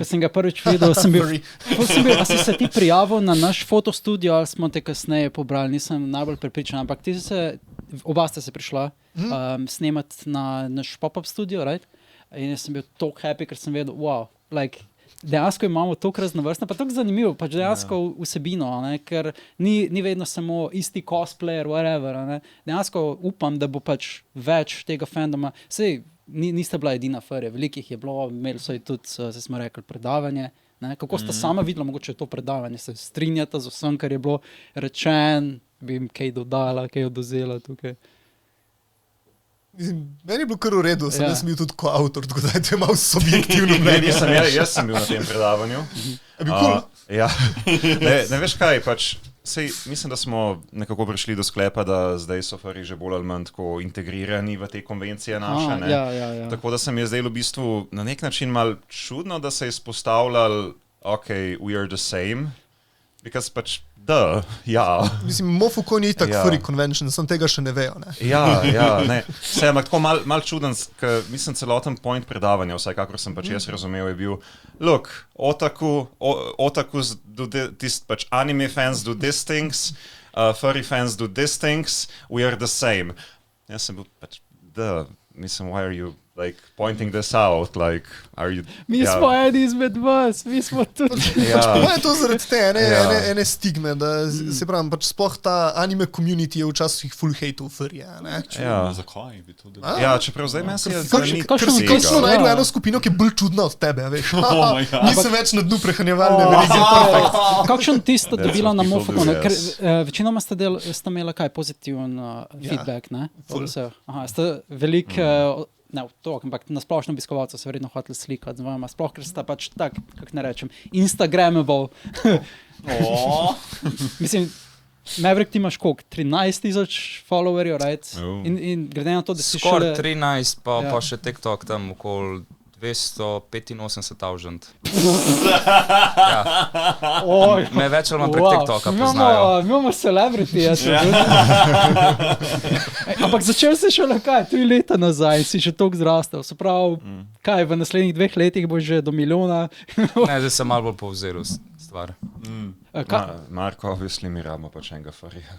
Ko sem ga prvič videl, sem bil, a si se ti prijavil na naš fotostudio, ali smo te kasneje pobrali, nisem najbolj prepričan, ampak oba ste se prišla snemati na naš pop-up studio, right? In jaz sem bil toliko happy, ker sem vedel, wow, like, dejansko imamo toliko raznovrstno, pa toliko zanimivo, pač dejansko vsebino, ne? Ker ni vedno samo isti cosplayer, whatever, ne? Dejansko upam, da bo pač več tega fandoma, sej niste bila edina furja, velikih je bilo, imeli so tudi, se smo rekli, predavanje, ne? Kako sta sama videla, mogoče je to predavanje, se strinjata z vsem, kar je bilo rečen, bi jim kaj dodala, kaj oduzela tukaj. Mislim, meni je bilo kar v redu, jaz bil tudi kot avtor, tako da je malo subjektivno mnenje. Jaz sem bil na tem predavanju. Ja. Ne veš kaj, pač, mislim, da smo nekako prišli do sklepa, da zdaj so furji že bolj ali manj tako integrirani v te konvencije naše. Ne? Ja. Tako da se mi je zdaj v bistvu na nek način mal čudno, da se je izpostavljal, okay, we are the same, because pač ja. Mislim, Mofukon je itak furry convention, sem tega še ne vejo, ne? Ja, ne. Vse, ampak tako mal čuden, ker mislim celoten point predavanja, vsaj kakor sem pač jaz razumel, je bil, look, otakus do this, pač anime fans do these things, furry fans do these things, we are the same. Jaz sem bil pač, mislim, why are you like pointing this out, like, are you... Mi smo eni izmed vas, mi smo tudi... Moje to zaradi te ene stigme, da se pravim, pač sploh ta anime community je včasih full hate v furje, ne? Zakaj bi to delali? Ja, čeprav zdaj meni se je Ker smo najdel eno skupino, ki je bolj čudna od tebe, veš. Nisem več na dnu prehranjevalne verige. Kakšen ti ste dobila na Mofukonu? Ker večinoma ste imela kaj, pozitiven feedback, ne? Aha, ste velik... Ne, to, ampak na splošno obiskovalcev se verjetno hoteli slikati z vama, sploh, ker sta pač tak, kako ne rečem, Instagrammable. Mislim, Maverick, ti imaš koliko? 13,000 followerjev, right? In glede na to, da si šele... Skor 13, pa še TikTok tam okoli 285,000. Me več ali manj prek TikToka poznajo. Imamo celebrity, ampak začel si šele kaj, 3 leta nazaj in si že toliko zrastel. Se pravi, kaj, v naslednjih 2 letih bo že do milijona? Ne, zdaj sem malo bolj povzel stvar. Marko, obviously mi rabimo pač enega furija.